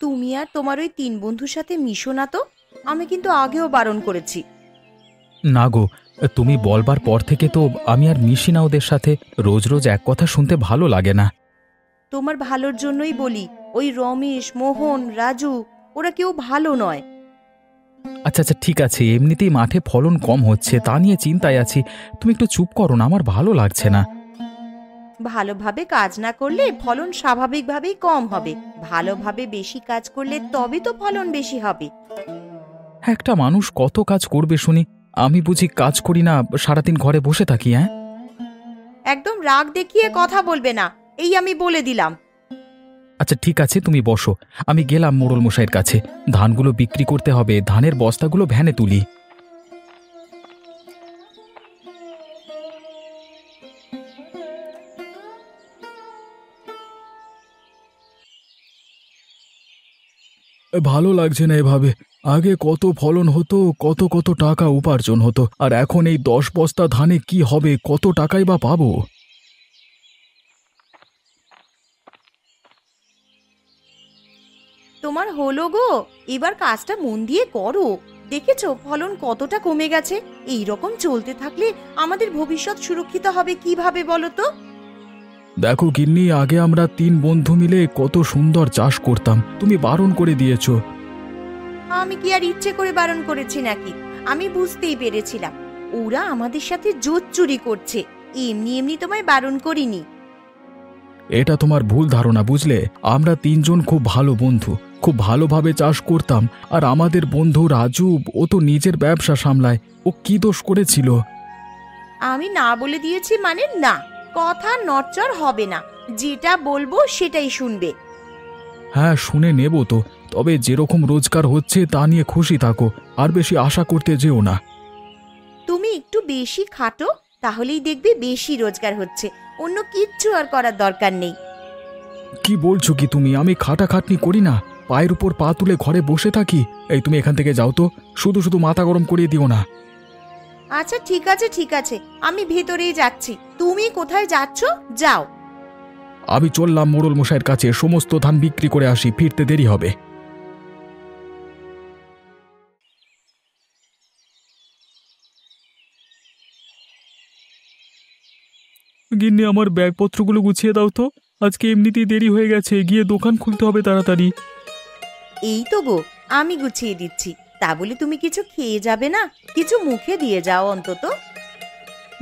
তুমি আর তোমার ওই 3 বন্ধুর সাথে মিশো না তো। আমি কিন্তু আগেও বারণ করেছি। না গো, তুমি বলবার পর থেকে তো আমি আর মিশি না ওদের সাথে। রোজ রোজ এক কথা শুনতে ভালো লাগে না। তোমার ভালোর জন্যই বলি, ওই রমেশ, মোহন, রাজু ওরা কেউ ভালো নয়। আচ্ছা আচ্ছা, ঠিক আছে, এমনিতেই মাঠে ফলন কম হচ্ছে, তা নিয়ে চিন্তায় আছি। তুমি একটু চুপ করো না, আমার ভালো লাগছে না। ভালোভাবে কাজ না করলে ফলন স্বাভাবিকভাবেই কম হবে। ভালোভাবে বেশি কাজ করলে তবে তো ফলন বেশি হবে। একটা মানুষ কত কাজ করবে শুনি? আমি বুঝি কাজ করি না, সারাদিন ঘরে বসে থাকি? হ্যাঁ, একদম রাগ দেখিয়ে কথা বলবে না, এই আমি বলে দিলাম। আচ্ছা ঠিক আছে, তুমি বসো। আমি গেলাম মোড়ল মশাইয়ের কাছে। ধানগুলো বিক্রি করতে হবে, ধানের বস্তাগুলো ভ্যানে তুলি। ভালো লাগছে না এভাবে। আগে কত ফলন হতো, কত কত টাকা উপার্জন হতো, আর এখন এই 10 বস্তা ধানে কি হবে, কত টাকাই বা পাবো? তোমার হলো গো, এবার কাজটা মন দিয়ে করো। দেখেছো ফলন কতটা কমে গেছে। এই রকম চলতে থাকলে আমাদের ভবিষ্যৎ সুরক্ষিত হবে কিভাবে বলো তো? দেখো গিন্নি, আগে আমরা 3 বন্ধু মিলে কত সুন্দর চাষ করতাম, তুমি বারণ করে দিয়েছো। আমি কি আর ইচ্ছে করে বারণ করেছি নাকি? আমি বুঝতেই পেরেছিলাম ওরা আমাদের সাথে জোট চুরি করছে। এমনি এমনি তোমায় বারণ করিনি। এটা তোমার ভুল ধারণা, বুঝলে? আমরা 3জন খুব ভালো বন্ধু, খুব ভালোভাবে চাষ করতাম। আর আমাদের বন্ধু রাজু, ও তো নিজের ব্যবসা সামলায়, ও কি দোষ করেছিল? আমি না বলে দিয়েছি মানে না, কথা নড়চড় হবে না। যেটা বলবো সেটাই শুনবে। হ্যাঁ, শুনে নেব তো। তবে যেরকম রোজগার হচ্ছে তা নিয়ে খুশি থাকো, আর বেশি আশা করতে যেও না। তুমি একটু বেশি খাটো, তাহলেই দেখবে বেশি রোজগার হচ্ছে। অন্য কিচ্ছু আর করার দরকার নেই। কি বলছো কি তুমি? আমি খাটাখাটনি করি না, পায়ের উপর পা তুলে ঘরে বসে থাকি? এই তুমি এখান থেকে যাও তো, শুধু শুধু মাথা গরম করিয়ে দিও না। আচ্ছা ঠিক আছে ঠিক আছে, আমি ভেতরেই যাচ্ছি। তুমি কোথায় যাচ্ছ? যাও। আমি চললাম মোড়ল মশাইয়ের কাছে, সমস্ত ধান বিক্রি করে আসি, ফিরতে দেরি হবে। গিন্নি, আমার ব্যাগপত্রগুলো গুছিয়ে দাও তো। আজকে এমনিতেই দেরি হয়ে গেছে, গিয়ে দোকান খুলতে হবে তাড়াতাড়ি। এই তো গো, আমি গুছিয়ে দিচ্ছি। তা বলে তুমি কিছু খেয়ে যাবে না? কিছু মুখে দিয়ে যাও অন্তত।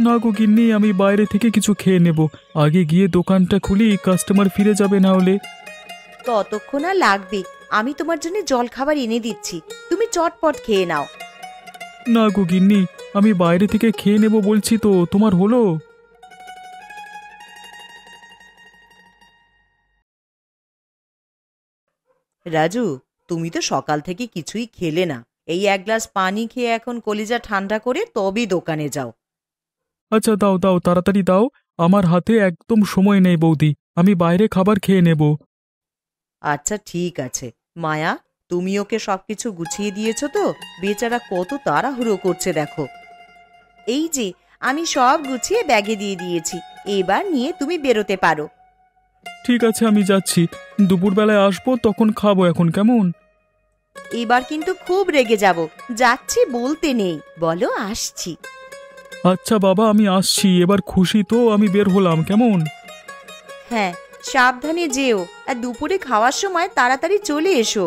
না গো গিন্নি, আমি বাইরে থেকে কিছু খেয়ে নেব। আগে গিয়ে দোকানটা খুলি, কাস্টমার ফিরে যাবে না হলে। ততক্ষণ আর লাগবে, আমি তোমার জন্য জল খাবার এনে দিচ্ছি, তুমি চটপট খেয়ে নাও। না গো গিন্নি, আমি বাইরে থেকে খেয়ে নেব বলছি তো, তোমার হলো? রাজু, তুমি তো সকাল থেকে কিছুই খেলে না। এই 1 গ্লাস পানি খেয়ে এখন কলিজা ঠান্ডা করে তবেই দোকানে যাও। আচ্ছা দাও দাও, তাড়াতাড়ি দাও। আমার হাতে একদম সময় নেই বৌদি, আমি বাইরে খাবার খেয়ে নেব। আচ্ছা ঠিক আছে। মায়া, তুমি ওকে সবকিছু গুছিয়ে দিয়েছো তো? বেচারা কত তাড়াহুড়ো করছে দেখো। এই যে, আমি সব গুছিয়ে ব্যাগে দিয়ে দিয়েছি। এবার নিয়ে তুমি বেরোতে পারো। ঠিক আছে, আমি যাচ্ছি। দুপুরবেলায় আসবো, তখন খাবো, এখন কেমন? এবার কিন্তু খুব রেগে যাব। যাচ্ছি বলতে নেই, বলো আসছি। আচ্ছা বাবা, আমি আসছি। এবার খুশি তো? আমি বের হলাম, কেমন? হ্যাঁ, সাবধানে যেও, আর দুপুরে খাওয়ার সময় তাড়াতাড়ি চলে এসো।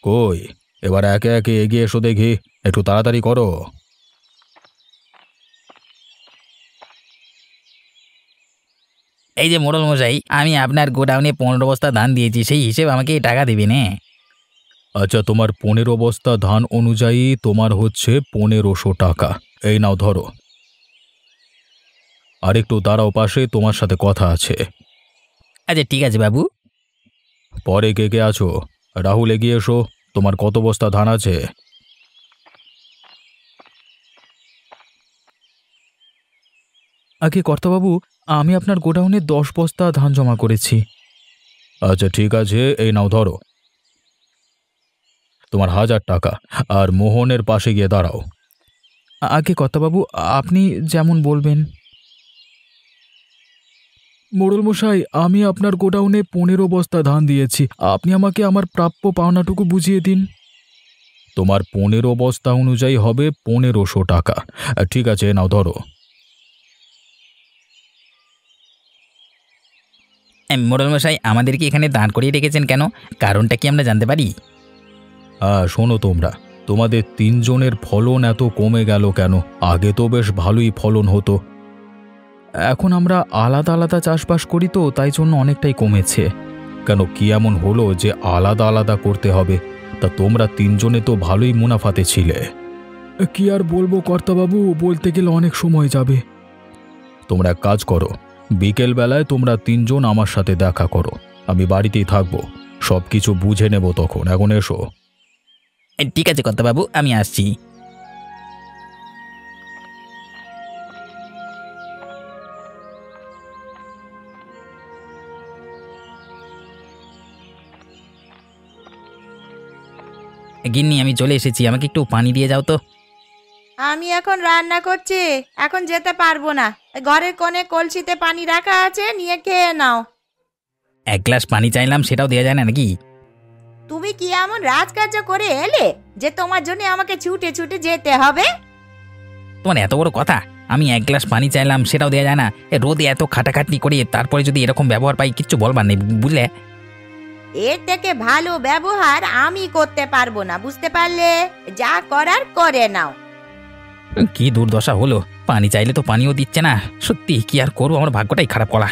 কই, এবার একে একে এগিয়ে এসো দেখি, একটু তাড়াতাড়ি করো। এই যে মোড়ল মশাই, আমি আপনার গোডাউনে 15 বস্তা ধান দিয়েছি, সেই হিসেবে আমাকে টাকা দেবেন? হ্যাঁ। আচ্ছা, তোমার 15 বস্তা ধান অনুযায়ী তোমার হচ্ছে 1500 টাকা। এই নাও ধরো। আর একটু দাঁড়াও পাশে, তোমার সাথে কথা আছে। আচ্ছা ঠিক আছে বাবু। পরে কে কে আছো? রাহুল, এগিয়ে এসো। তোমার কত বস্তা ধান আছে? আগে কর্তাবাবু, আমি আপনার গোডাউনে 10 বস্তা ধান জমা করেছি। আচ্ছা ঠিক আছে, এই নাও ধরো তোমার 1000 টাকা। আর মোহনের পাশে গিয়ে দাঁড়াও। আগে কর্তাবাবু, আপনি যেমন বলবেন। মোড়ল মশাই, আমি আপনার গোডাউনে 15 বস্তা ধান দিয়েছি। আপনি আমাকে আমার প্রাপ্য পাওনাটুকু বুঝিয়ে দিন। তোমার 15 বস্তা অনুযায়ী হবে 1500 টাকা। ঠিক আছে, নাও ধরো। মোড়ল মশাই, আমাদেরকে এখানে দাঁড় করিয়ে রেখেছেন কেন? কারণটা কি আমরা জানতে পারি? হ্যাঁ, শোনো তোমরা, তোমাদের 3জনের ফলন এত কমে গেল কেন? আগে তো বেশ ভালোই ফলন হতো। এখন আমরা আলাদা আলাদা চাষবাস করি তো, তাই জন্য অনেকটাই কমেছে। কেন, কি এমন হলো যে আলাদা আলাদা করতে হবে? তা তোমরা 3জনে তো ভালোই মুনাফাতে ছিলে। কি আর বলবো কর্তাবাবু, বলতে গেলে অনেক সময় যাবে। তোমরা এক কাজ করো, বিকেল বেলায় তোমরা 3জন আমার সাথে দেখা করো। আমি বাড়িতেই থাকবো, সব কিছু বুঝে নেব তখন। এখন এসো। ঠিক আছে কর্তাবাবু, আমি আসছি। গিন্নি, আমি চলে এসেছি, আমাকে একটু পানি দিয়ে যাও তো। আমি এখন রান্না করছি, এখন যেতে পারবো না। ঘরের কোণে কলসিতে পানি রাখা আছে, নিয়ে খেয়ে নাও। এক গ্লাস পানি চাইলাম, সেটাও দেওয়া যায় না নাকি? তুমি কি এমন রাজকার্য করে এলে যে তোমার জন্য আমাকে ছুটে ছুটে যেতে হবে? তোমার এত বড় কথা! আমি এক গ্লাস পানি চাইলাম, সেটাও দেওয়া যায় না? রোদে এত খাটাখাটনি করে তারপরে যদি এরকম ব্যবহার পাই, কিচ্ছু বলবার নেই, বুঝলে? এর থেকে ভালো ব্যবহার আমি করতে পারবো না, বুঝতে পারলে? যা করার করে নাও। কি দুর্দশা হলো! পানি চাইলে তো পানিও দিচ্ছে না। সত্যি কি আর করবো, আমার ভাগ্যটাই খারাপ করা।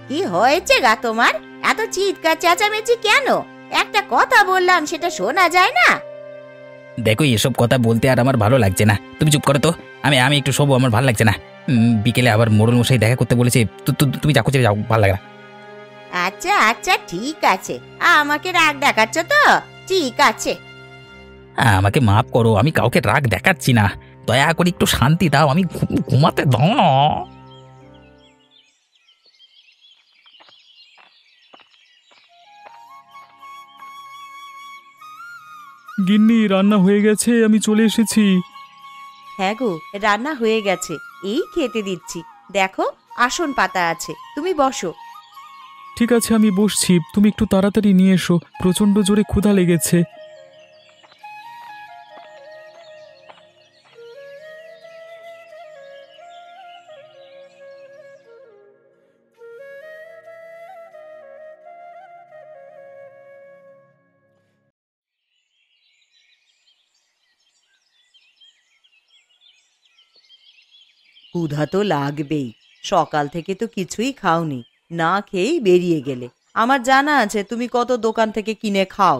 কি হয়েছে গা তোমার? এত চিৎকার চেঁচামেচি কেন? একটা কথা বললাম, সেটা শোনা যায় না? দেখো, এসব কথা বলতে আর আমার ভালো লাগছে না। তুমি চুপ করো তো। আমি আমি একটু শোবো, আমার ভালো লাগছে না। বিকেলে আবার মোড়ল মশাই দেখা করতে বলেছে। তুমি যাও, চলে যাও, ভালো লাগে না। আচ্ছা আচ্ছা, ঠিক আছে। আমাকে রাগ দেখাচ্ছ তো? ঠিক আছে। আমাকে মাফ করো, আমি কাউকে রাগ দেখাচ্ছি না। দয়া করে একটু শান্তি দাও, আমি ঘুমাতে দাও না। গিন্নি, রান্না হয়ে গেছে, আমি চলে এসেছি। হ্যাঁ গো, রান্না হয়ে গেছে, এই খেতে দিচ্ছি। দেখো, আসন পাতা আছে, তুমি বসো। ঠিক আছে, আমি বসছি। তুমি একটু তাড়াতাড়ি নিয়ে এসো, প্রচণ্ড জোরে ক্ষুধা লেগেছে। ক্ষুধা তো লাগবেই, সকাল থেকে তো কিছুই খাওনি, না খেয়েই বেরিয়ে গেলে। আমার জানা আছে তুমি কত দোকান থেকে কিনে খাও।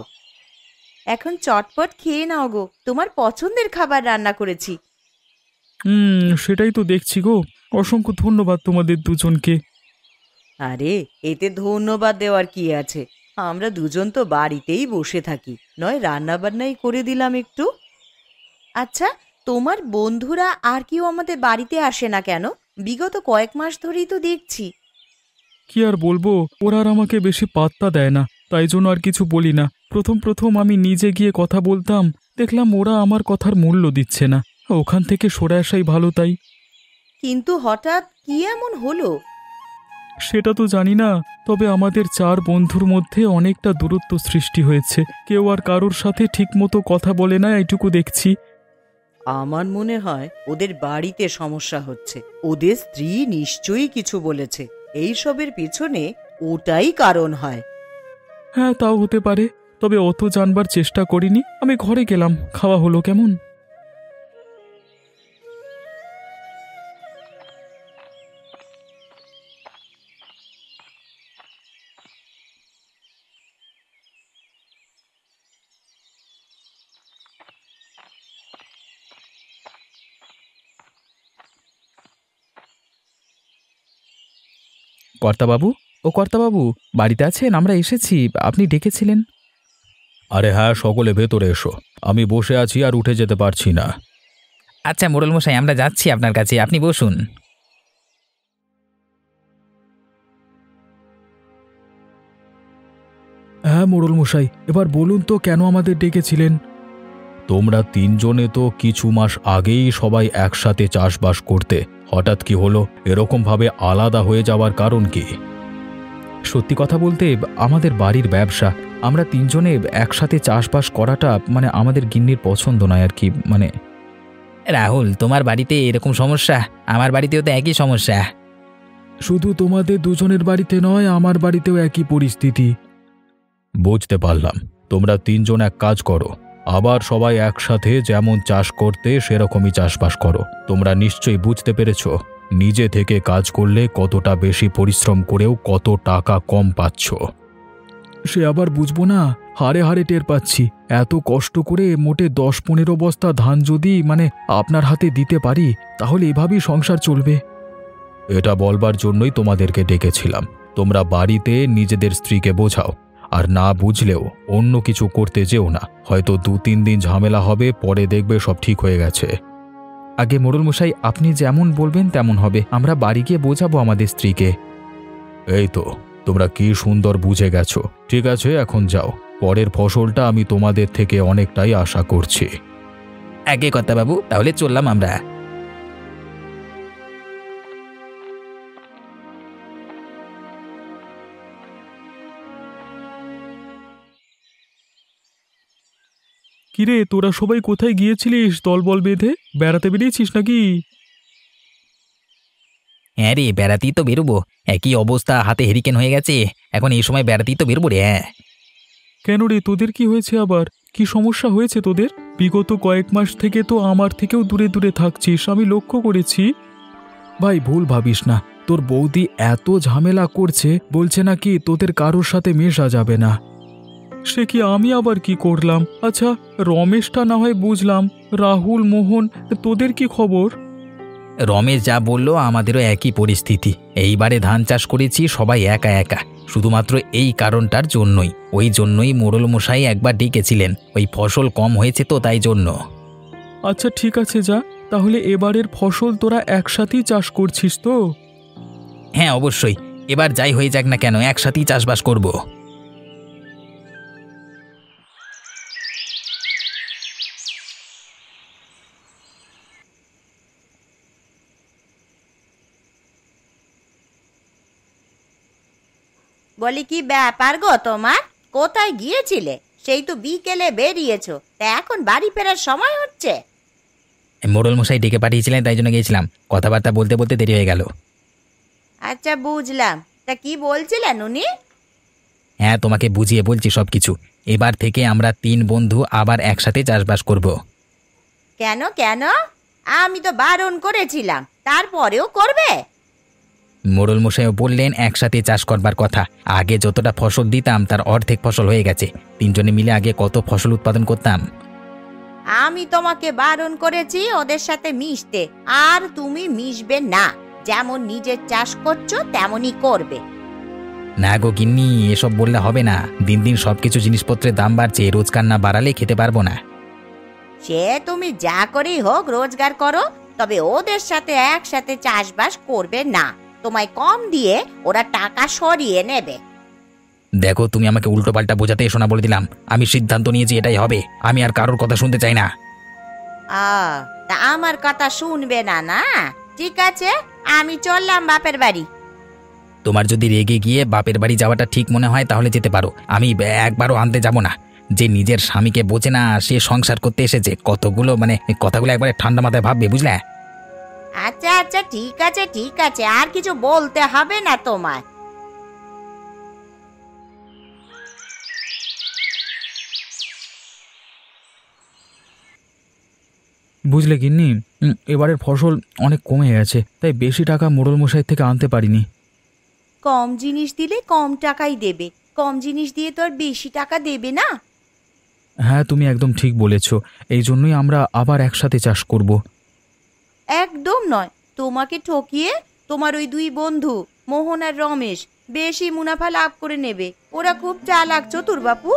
এখন চটপট খেয়ে নাও গো, তোমার পছন্দের খাবার রান্না করেছি। সেটাই তো দেখছি গো। অসংখ্য ধন্যবাদ তোমাদের দুজনকে। আরে, এতে ধন্যবাদ দেওয়ার কি আছে? আমরা দুজন তো বাড়িতেই বসে থাকি, নয় রান্না বান্নাই করে দিলাম একটু। আচ্ছা, তোমার বন্ধুরা আর কেউ আমাদের বাড়িতে আসে না কেন? বিগত কয়েক মাস ধরেই তো দেখছি। কি আর বলবো, ওরা আর আমাকে বেশি পাত্তা দেয় না, তাই জন্য আর কিছু বলি না। প্রথম প্রথম আমি নিজে গিয়ে কথা বলতাম, দেখলাম ওরা আমার কথার মূল্য দিচ্ছে না। ওখান থেকে সরে আসাই ভালো তাই। কিন্তু হঠাৎ কি এমন হলো? সেটা তো জানি না, তবে আমাদের 4 বন্ধুর মধ্যে অনেকটা দূরত্ব সৃষ্টি হয়েছে। কেউ আর কারোর সাথে ঠিকমতো কথা বলে না, এইটুকু দেখছি। আমার মনে হয় ওদের বাড়িতে সমস্যা হচ্ছে, ওদের স্ত্রী নিশ্চয়ই কিছু বলেছে। এই সবের পিছনে ওটাই কারণ হয়। হ্যাঁ, তাও হতে পারে, তবে অত জানবার চেষ্টা করিনি। আমি ঘরে গেলাম, খাওয়া হলো কেমন। কর্তাবাবু, ও কর্তাবাবু, বাড়িতে আছেন? আমরা এসেছি, আপনি ডেকেছিলেন। আরে হ্যাঁ, সকলে ভেতরে এসো। আমি বসে আছি আর উঠে যেতে পারছি না। আচ্ছা মোড়ল মশাই, আমরা যাচ্ছি আপনার কাছে, আপনি বসুন। হ্যাঁ মোড়ল মশাই, এবার বলুন তো কেন আমাদের ডেকেছিলেন? তোমরা তিনজনে তো কিছু মাস আগেই সবাই একসাথে চাষবাস করতে, হঠাৎ কি হলো? এরকম ভাবে আলাদা হয়ে যাওয়ার কারণ কি? সত্যি কথা বলতে আমাদের বাড়ির ব্যবসা, আমরা তিনজনে একসাথে চাষবাস করাটা আমাদের গিন্নির পছন্দ নয় আর কি। রাহুল, তোমার বাড়িতে এরকম সমস্যা, আমার বাড়িতেও তো একই সমস্যা। শুধু তোমাদের দুজনের বাড়িতে নয়, আমার বাড়িতেও একই পরিস্থিতি। বুঝতে পারলাম। তোমরা তিনজন এক কাজ করো, আবার সবাই একসাথে যেমন চাষ করতে সেরকমই চাষবাস করো। তোমরা নিশ্চয়ই বুঝতে পেরেছো নিজে থেকে কাজ করলে কতটা বেশি পরিশ্রম করেও কত টাকা কম পাচ্ছ। সে আবার বুঝবো না? হারে হারে টের পাচ্ছি। এত কষ্ট করে মোটে 10-15 বস্তা ধান যদি আপনার হাতে দিতে পারি, তাহলে এভাবেই সংসার চলবে। এটা বলবার জন্যই তোমাদেরকে ডেকেছিলাম। তোমরা বাড়িতে নিজেদের স্ত্রীকে বোঝাও, আর না বুঝলেও অন্য কিছু করতে যেও না। হয়তো 2-3 দিন ঝামেলা হবে, পরে দেখবে সব ঠিক হয়ে গেছে। আগে মোড়ল মশাই, আপনি যেমন বলবেন তেমন হবে। আমরা বাড়ি গিয়ে বোঝাবো আমাদের স্ত্রীকে। এই তো, তোমরা কি সুন্দর বুঝে গেছো। ঠিক আছে, এখন যাও। পরের ফসলটা আমি তোমাদের থেকে অনেকটাই আশা করছি। আগে কথা বাবু, তাহলে চললাম আমরা। কিরে, তোরা সবাই কোথায় গিয়েছিলিস? দলবল বেঁধে বেড়াতে বেরিয়েছিস নাকি? হ্যাঁ রে, বেড়াতেই তো বেরোবো। একই অবস্থা, হাতে হেরিকেন হয়ে গেছে। এখন এই সময় বেড়াতেই তো বেরোবো রে। হ্যাঁ। কেন রে, তোদের কি হয়েছে আবার? কি সমস্যা হয়েছে তোদের? বিগত কয়েক মাস থেকে তো আমার থেকেও দূরে দূরে থাকছিস, আমি লক্ষ্য করেছি। ভাই, ভুল ভাবিস না। তোর বৌদি এত ঝামেলা করছে, বলছে নাকি তোদের কারোর সাথে মেশা যাবে না। সে কি, আমি আবার কি করলাম? আচ্ছা, রমেশটা না হয় বুঝলাম, রাহুল, মোহন, তোদের কি খবর? রমেশ যা বললো আমাদেরও একই পরিস্থিতি। এইবারে ধান চাষ করেছি সবাই একা একা, শুধুমাত্র এই কারণটার জন্যই। ওই জন্যই মোড়ল মশাই একবার ডেকেছিলেন, ওই ফসল কম হয়েছে তো তাই জন্য। আচ্ছা ঠিক আছে, যা তাহলে। এবারের ফসল তোরা একসাথেই চাষ করছিস তো? হ্যাঁ অবশ্যই, এবার যাই হয়ে যাক না কেন একসাথেই চাষবাস করব। বলি, কি ব্যাপার গো তোমার? কোথায় গিয়েছিলে? সেই তো বিকেলে বেরিয়েছো, তা এখন বাড়ি ফেরার সময় হচ্ছে। মোড়ল মশাই ডেকে পাঠিয়েছিলেন, তাই জন্য গিয়েছিলাম। কথাবার্তা বলতে বলতে দেরি হয়ে গেল। আচ্ছা, বুঝলাম। তা কি বলছিলেন উনি? হ্যাঁ, তোমাকে বুঝিয়ে বলছি সবকিছু। এবার থেকে আমরা 3 বন্ধু আবার একসাথে চাষবাস করব। কেন কেন? আমি তো বারণ করেছিলাম, তারপরেও করবে? মোড়ল মশাইও বললেন একসাথে চাষ করবার কথা। আগে যতটা ফসল দিতাম তার অর্ধেক ফসল হয়ে গেছে। 3 জনে মিলে আগে কত ফসল উৎপাদন করতাম। আমি তোমাকে বারণ করেছি ওদের সাথে মিশতে, আর তুমি মিশবে না। যেমন নিজের চাষ করছো তেমনই করবে। না গো গিন্নি, এসব বললে হবে না। দিন দিন সবকিছু জিনিসপত্রের দাম বাড়ছে, রোজগার না বাড়ালে খেতে পারবো না। সে তুমি যা করেই হোক রোজগার করো, তবে ওদের সাথে একসাথে চাষবাস করবে না। তোমায় কম দিয়ে ওরা টাকা সরিয়ে নেবে। দেখো, তুমি আমাকে উল্টো পাল্টা বোঝাতে এসো না, বলে দিলাম। আমি সিদ্ধান্ত নিয়েছি এটাই হবে। আমি আর কারোর কথা শুনতে চাই না। তা আমার কথা শুনবে না? না, ঠিক আছে, আমি চললাম বাপের বাড়ি। তোমার যদি রেগে গিয়ে বাপের বাড়ি যাওয়াটা ঠিক মনে হয় তাহলে যেতে পারো। আমি একবারও আনতে যাব না। যে নিজের স্বামীকে বোঝে না, সে সংসার করতে এসেছে। কথাগুলো একবারে ঠান্ডা মাথায় ভাববে, বুঝলে? আচ্ছা আচ্ছা, ঠিক আছে ঠিক আছে, আর কিছু বলতে হবে না তোমায়। বুঝলে গিন্নি, এবারের ফসল অনেক কমে গেছে, তাই বেশি টাকা মোড়ল মশাই থেকে আনতে পারিনি। কম জিনিস দিলে কম টাকাই দেবে, কম জিনিস দিয়ে তো আর বেশি টাকা দেবে না। হ্যাঁ, তুমি একদম ঠিক বলেছ। এই জন্যই আমরা আবার একসাথে চাষ করব। একদম নয়, তোমাকে ঠকিয়ে তোমার ওই 2 বন্ধু মোহন আর রমেশ বেশি মুনাফা লাভ করে নেবে। ওরা খুব চালাক, চতুর বাপু।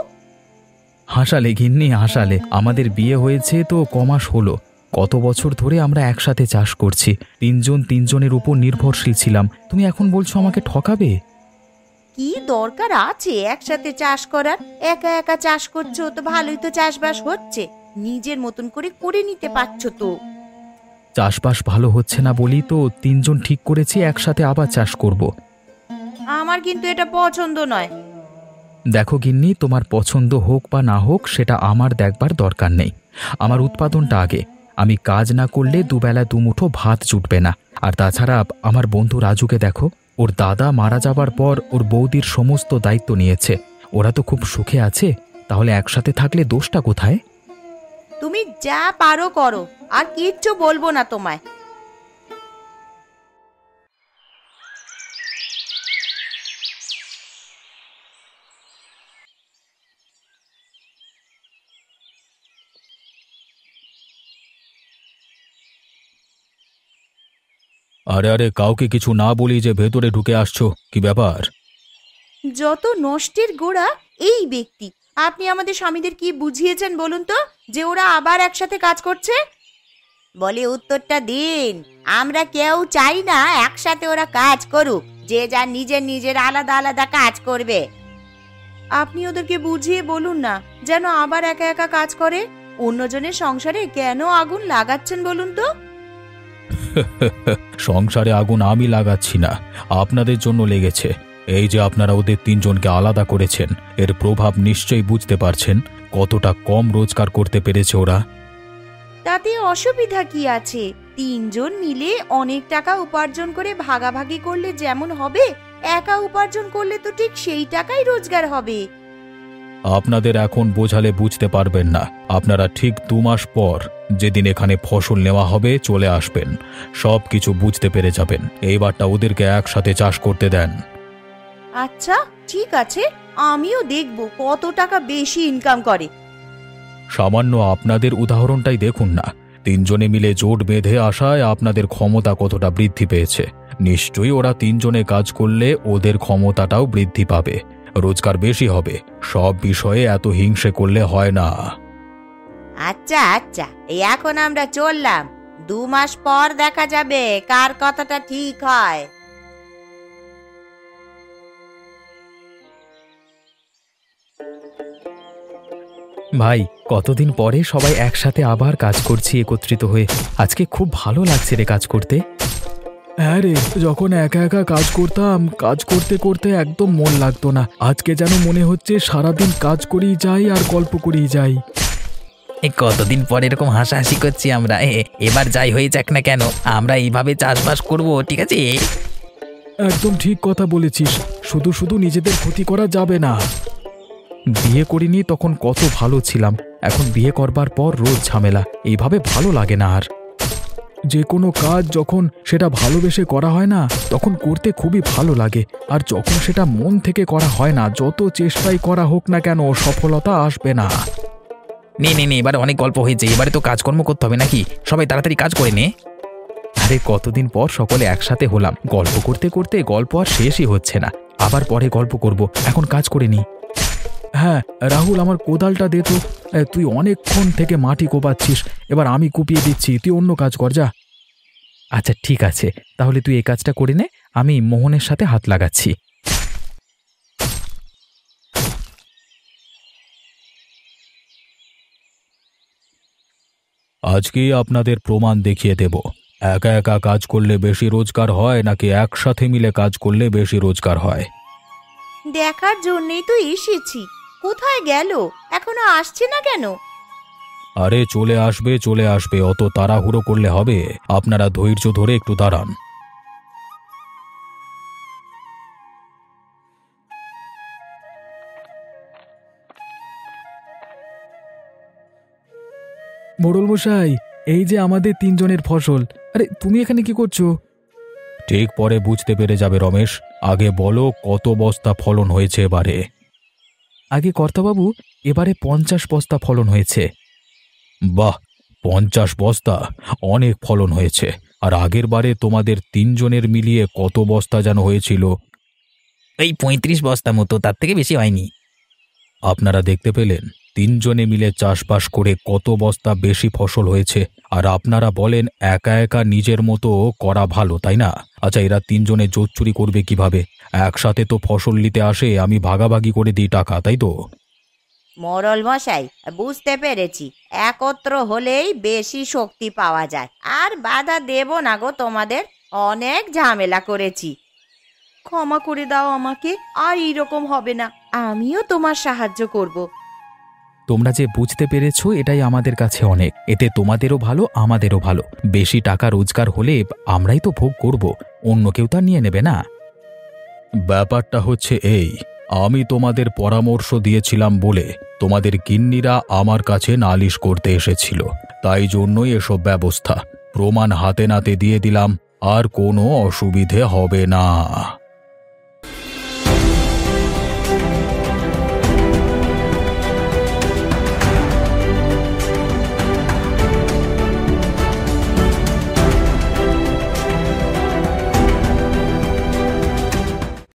হাসালে গিন্নি, হাসালে। আমাদের বিয়ে হয়েছে তো কমাস হলো। কত বছর ধরে আমরা একসাথে চাষ করছি, 3 জন 3 জনের উপর নির্ভরশীল ছিলাম। তুমি এখন বলছো আমাকে ঠকাবে? কি দরকার আছে একসাথে চাষ করার? একা একা চাষ করছো তো ভালোই তো চাষবাস হচ্ছে। নিজের মতন করে করে নিতে পারছো তো। চাষবাস ভালো হচ্ছে না বলি তো তিনজন ঠিক করেছি একসাথে আবার চাষ করব। আমার কিন্তু এটা পছন্দ নয়। দেখো গিন্নি, তোমার পছন্দ হোক বা না হোক সেটা আমার দেখবার দরকার নেই। আমার উৎপাদনটা আগে। আমি কাজ না করলে দুবেলা দুমুঠো ভাত জুটবে না। আর তাছাড়া আমার বন্ধু রাজুকে দেখো, ওর দাদা মারা যাবার পর ওর বৌদির সমস্ত দায়িত্ব নিয়েছে। ওরা তো খুব সুখে আছে, তাহলে একসাথে থাকলে দোষটা কোথায়? তুমি যা পারো করো, আর কিচ্ছু বলবো না তোমায়। আরে আরে, কাউকে কিছু না বলি যে ভেতরে ঢুকে আসছো, কি ব্যাপার? যত নষ্টের গোড়া এই ব্যক্তি। আপনি আমাদের স্বামীদের কি বুঝিয়েছেন বলুন তো, যে ওরা আবার একসাথে কাজ করছে? বলে উত্তরটা দিন। আমরা কেউ চাই না একসাথে ওরা কাজ করুক, যে যা নিজের নিজের আলাদা আলাদা কাজ করবে। আপনি ওদেরকে বুঝিয়ে বলুন না যেন আবার একা একা কাজ করে। অন্যজনের সংসারে কেন আগুন লাগাচ্ছেন বলুন তো? সংসারে আগুন আমি লাগাচ্ছি না, আপনাদের জন্য লেগেছে। এই যে আপনারা ওদের তিনজনকে আলাদা করেছেন, এর প্রভাব নিশ্চয়ই বুঝতে পারছেন কতটা কম রোজগার করতে পেরেছে ওরা। তাতে অসুবিধা কি আছে? তিনজন মিলে অনেক টাকা উপার্জন করে ভাগাভাগি করলে যেমন হবে, একা উপার্জন করলে তো ঠিক সেই টাকাই রোজগার হবে। আপনাদের এখন বোঝালে বুঝতে পারবেন না। আপনারা ঠিক 2 মাস পর যেদিন এখানে ফসল নেওয়া হবে চলে আসবেন, সব কিছু বুঝতে পেরে যাবেন। এইবারটা ওদেরকে একসাথে চাষ করতে দেন। আচ্ছা ঠিক আছে, আমিও দেখব কত টাকা বেশি ইনকাম করে। সামান্য আপনাদের উদাহরণটাই দেখুন না, তিনজনে মিলে জোট বেঁধে আসায় আপনাদের ক্ষমতা কতটা বৃদ্ধি পেয়েছে। নিশ্চয়ই ওরা তিনজনে কাজ করলে ওদের ক্ষমতাটাও বৃদ্ধি পাবে, রোজগার বেশি হবে। সব বিষয়ে এত হিংসে করলে হয় না। আচ্ছা আচ্ছা, এই এখন আমরা চললাম। 2 মাস পর দেখা যাবে কার কথাটা ঠিক হয়। ভাই, কতদিন পরে সবাই একসাথে আবার কাজ করছি একত্রিত হয়ে। আজকে খুব ভালো লাগছে রে কাজ করতে। হ্যাঁ রে, যখন একা একা কাজ করতাম, কাজ করতে করতে একদম মন লাগতো না। আজকে যেন মনে হচ্ছে সারাদিন কাজ করেই যাই আর গল্প করেই যাই। কতদিন পর এরকম হাসাহাসি করছি আমরা। এবার যাই হয়ে যাক না কেন, আমরা এইভাবে চাষবাস করব, ঠিক আছে? একদম ঠিক কথা বলেছিস। শুধু শুধু নিজেদের ক্ষতি করা যাবে না। বিয়ে করিনি তখন কত ভালো ছিলাম, এখন বিয়ে করবার পর রোজ ঝামেলা। এইভাবে ভালো লাগে না আর। যে কোনো কাজ যখন সেটা ভালোবেসে করা হয় না, তখন করতে খুবই ভালো লাগে। আর যখন সেটা মন থেকে করা হয় না, যত চেষ্টাই করা হোক না কেন সফলতা আসবে না। নে নে নে, এবারে অনেক গল্প হয়েছে, এবারে তো কাজকর্ম করতে হবে নাকি? সবাই তাড়াতাড়ি কাজ করে নে। আরে কতদিন পর সকলে একসাথে হলাম, গল্প করতে করতে গল্প আর শেষই হচ্ছে না। আবার পরে গল্প করব, এখন কাজ করে নি। হ্যাঁ রাহুল, আমার কোদালটা দে তো। তুই অনেকক্ষণ থেকে মাটি কোপাচ্ছিস, এবার আমি কুপিয়ে দিচ্ছি, তুই অন্য কাজ কর যা। আচ্ছা ঠিক আছে, তাহলে তুই এই কাজটা করে নে, আমি মোহনের সাথে হাত লাগাচ্ছি। আজকেই আপনাদের প্রমাণ দেখিয়ে দেব, একা একা কাজ করলে বেশি রোজগার হয় নাকি একসাথে মিলে কাজ করলে বেশি রোজগার হয়। দেখার জন্যই তো এসেছি। কোথায় গেল? এখনো আসছে না কেন? আরে চলে আসবে চলে আসবে, অত তাড়াহুড়ো করলে হবে? আপনারা ধৈর্য ধরে একটু দাঁড়ান। মোড়ল মশাই, এই যে আমাদের তিনজনের ফসল। আরে তুমি এখানে কি করছো? ঠিক পরে বুঝতে পেরে যাবে রমেশ, আগে বলো কত বস্তা ফলন হয়েছে এবারে। আগে কর্তাবাবু, এবারে 50 বস্তা ফলন হয়েছে। বাহ, 50 বস্তা অনেক ফলন হয়েছে। আর আগের বারে তোমাদের তিনজনের মিলিয়ে কত বস্তা যেন হয়েছিল? এই 35 বস্তা মতো, তার থেকে বেশি হয়নি। আপনারা দেখতে পেলেন তিনজনে মিলে চাষবাস করে কত বস্তা বেশি ফসল হয়েছে। আর আপনারা বলেন একা একা নিজের মতো করা ভালো, তাই না? আচ্ছা, এরা তিনজনে জোট চুরি করবে কিভাবে? একসাথে তো ফসল নিতে আসে, আমি ভাগাভাগি করে দিই টাকা, তাই তো? মোড়ল মশাই, বুঝতে পেরেছি, একত্র হলেই বেশি শক্তি পাওয়া যায়। আর বাধা দেব না গো তোমাদের, অনেক ঝামেলা করেছি। ক্ষমা করে দাও আমাকে, আর এইরকম হবে না, আমিও তোমার সাহায্য করব। তোমরা যে বুঝতে পেরেছো এটাই আমাদের কাছে অনেক। এতে তোমাদেরও ভালো, আমাদেরও ভালো। বেশি টাকা রোজগার হলে আমরাই তো ভোগ করব, অন্য কেউ তা নিয়ে নেবে না। ব্যাপারটা হচ্ছে এই, আমি তোমাদের পরামর্শ দিয়েছিলাম বলে তোমাদের গিন্নিরা আমার কাছে নালিশ করতে এসেছিল, তাই জন্যই এসব ব্যবস্থা। প্রমাণ হাতে নাতে দিয়ে দিলাম, আর কোনো অসুবিধে হবে না।